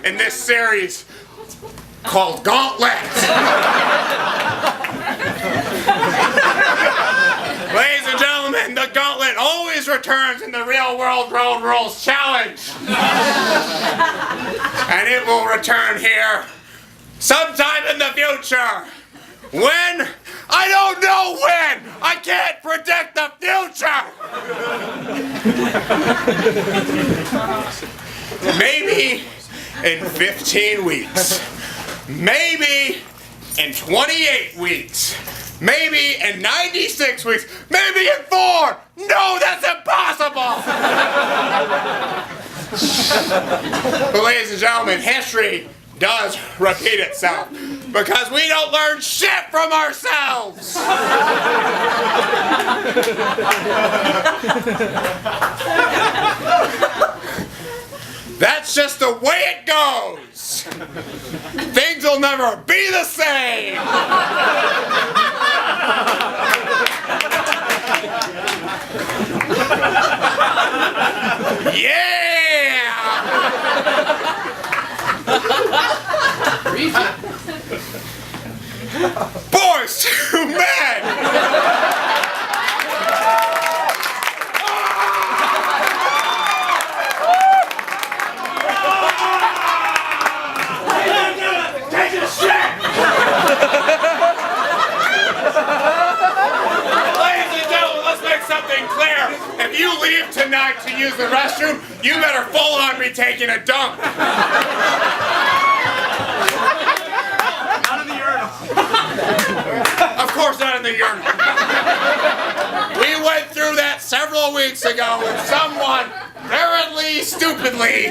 in this series called Gauntlet. Ladies and gentlemen, the Gauntlet always returns in the Real World Road Rules Challenge. And it will return here sometime in the future. When? I don't know when! I can't predict the future! Maybe in 15 weeks. Maybe in 28 weeks. Maybe in 96 weeks. Maybe in 4! No, that's impossible! But ladies and gentlemen, history does repeat itself because we don't learn shit from ourselves. That's just the way it goes. Things will never be the same. Yeah! Boys to men! Take a shit! Ladies and gentlemen, let's make something clear. If you leave tonight to use the restroom, you better full on be taking a dump. Of course not in the urinal. We went through that several weeks ago when someone, apparently stupidly,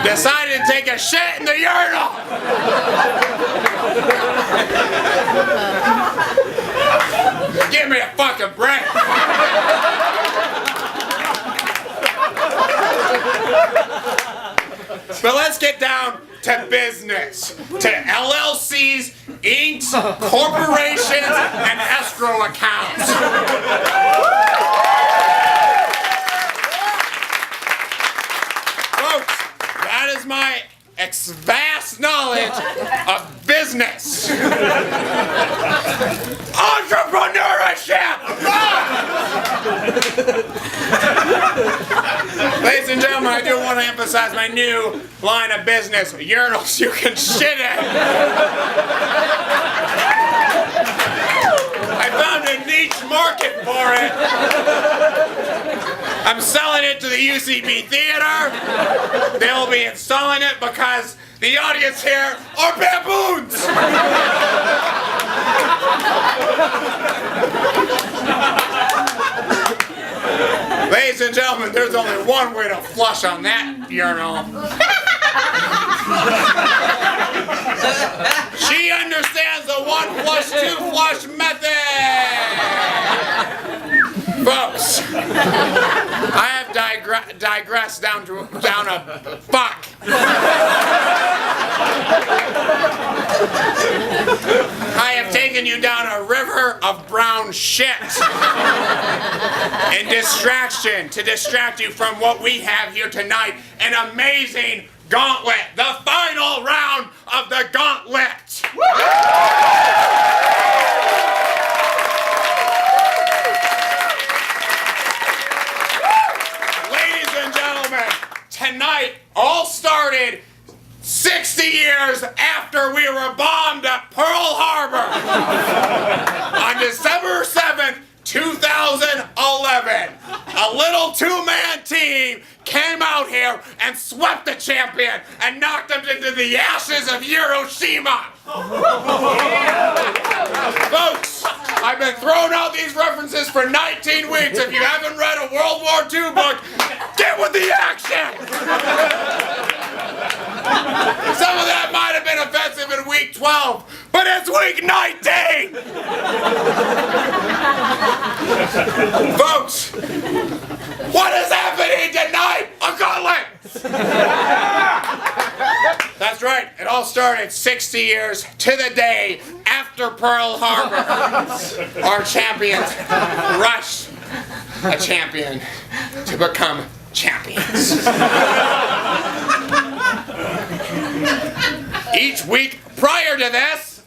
decided to take a shit in the urinal. Give me a fucking break. But let's get down to business, to LLCs, Incs, corporations, and escrow accounts. Folks, that is my vast knowledge of business. Entrepreneurship! Ladies and gentlemen, I do want to emphasize my new line of business, urinals you can shit in. I found a niche market for it. I'm selling it to the UCB Theatre. They'll be installing it because the audience here are baboons. Ladies and gentlemen, there's only one way to flush on that urinal. She understands the one flush, two flush method. Folks, I have digressed down a fuck. I have taken you down a river of brown shit and distraction to distract you from what we have here tonight, an amazing gauntlet, the final round of the gauntlet. Ladies and gentlemen, tonight all started 60 years after we were bombed at Pearl Harbor on December 7th, 2011. A little two-man team came out here and swept the champion and knocked them into the ashes of Hiroshima. Folks, I've been throwing out these references for 19 weeks. If you haven't read a World War II book, get with the action! Some of that might have been offensive in week 12, but it's week 19! Folks, what is happening tonight? A gauntlet! That's right, it all started 60 years to the day after Pearl Harbor. Our champions rushed a champion to become champions. Each week prior to this,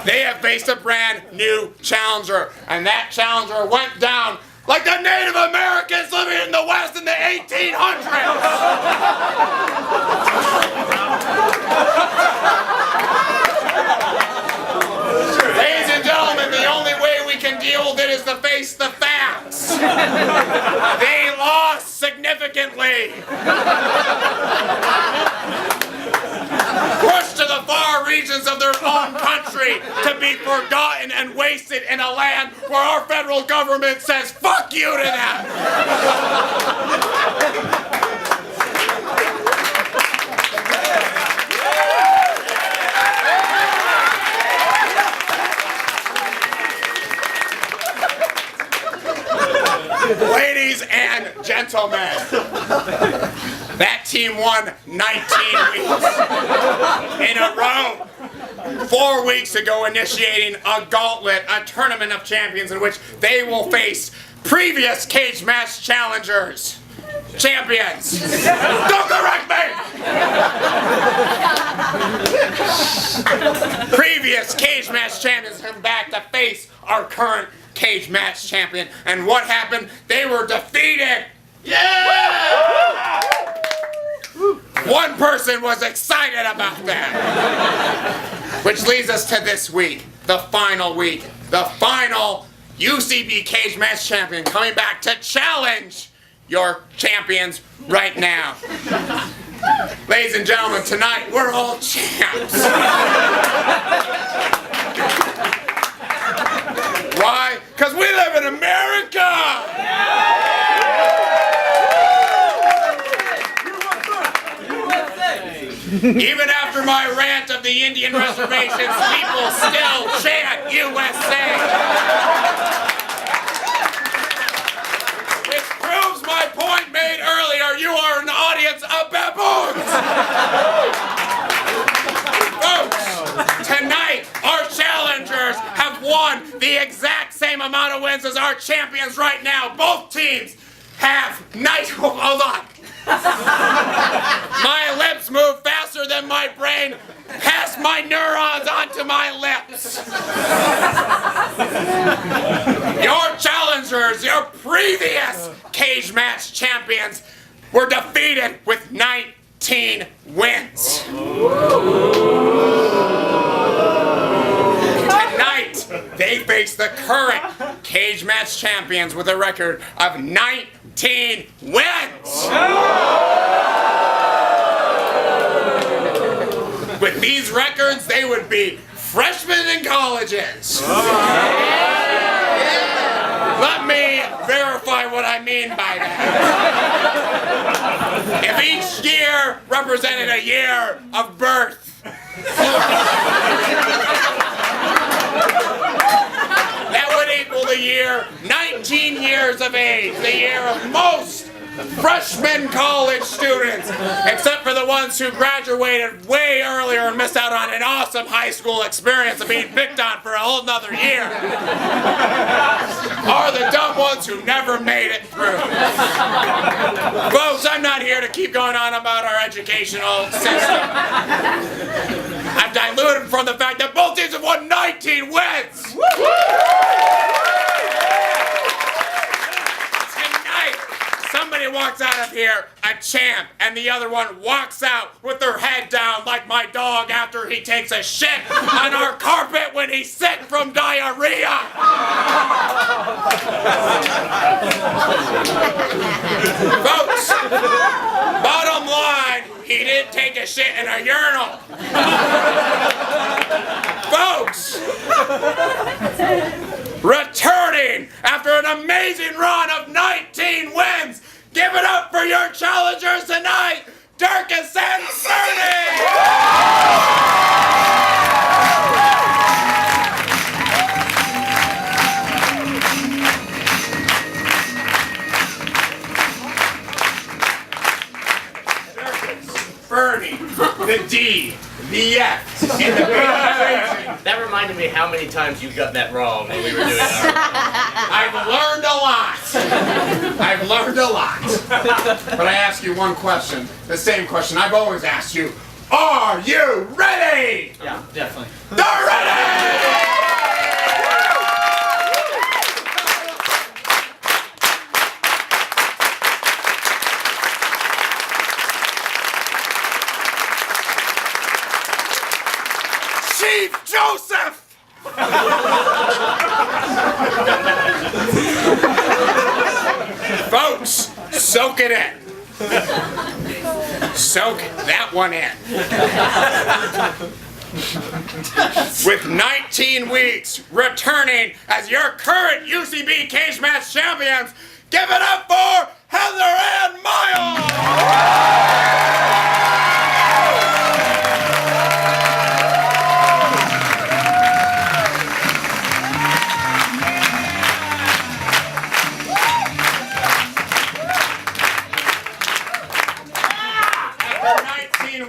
they have faced a brand new challenger, and that challenger went down like the Native Americans living in the West in the 1800s. Ladies and gentlemen, the only way we can deal with it is to face the facts. They lost significantly. Pushed to the far regions of their own country to be forgotten and wasted in a land where our federal government says fuck you to them. Ladies and gentlemen, that team won 19 weeks in a row. 4 weeks ago, initiating a Gauntlet, a tournament of champions in which they will face previous cage match challengers. Champions. Don't correct me! Previous cage match champions come back to face our current cage match champion. And what happened? They were defeated. Yeah! One person was excited about that. Which leads us to this week, the final UCB Cage Match Champion coming back to challenge your champions right now. Ladies and gentlemen, tonight we're all champs. Why? Because we live in America! Even after my rant of the Indian reservations, people still chant USA! Which proves my point made earlier, you are an audience of baboons! Folks, tonight our challengers have won the exact same amount of wins as our champions right now. Both teams have hold on. My lips move faster than my brain. Pass my neurons onto my lips. Your challengers, your previous cage match champions, were defeated with 19 wins. Tonight, they face the current cage match champions with a record of 19 wins. With these records, they would be freshmen in colleges. Let me verify what I mean by that. If each year represented a year of birth, that would equal the year 19 years of age, the year of most freshman college students, except for the ones who graduated way earlier and missed out on an awesome high school experience of being picked on for a whole nother year, are the dumb ones who never made it through. Folks, I'm not here to keep going on about our educational system. I've diluted from the fact that both teams have won 19 wins. Somebody walks out of here a champ, and the other one walks out with their head down like my dog after he takes a shit on our carpet when he's sick from diarrhea. Folks, bottom line, he didn't take a shit in a urinal. Folks, returning after an amazing run of 19 wins, give it up for your challengers tonight, Dierkes Fernie! Fernie, the D, the F, in the That reminded me how many times you got that wrong when we were doing our... I've learned a lot. I've learned a lot. But I ask you one question, the same question I've always asked you. Are you ready? Yeah, definitely. They're ready! Chief Joseph! Folks, soak it in. Soak that one in. With 19 weeks returning as your current UCB Cagematch champions, give it up for Heather and Miles!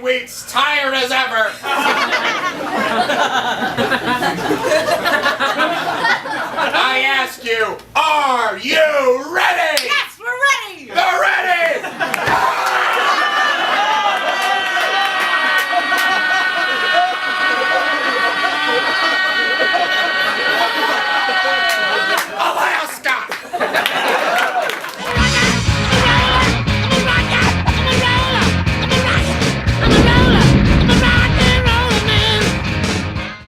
Weeks, tired as ever. I ask you, are you ready?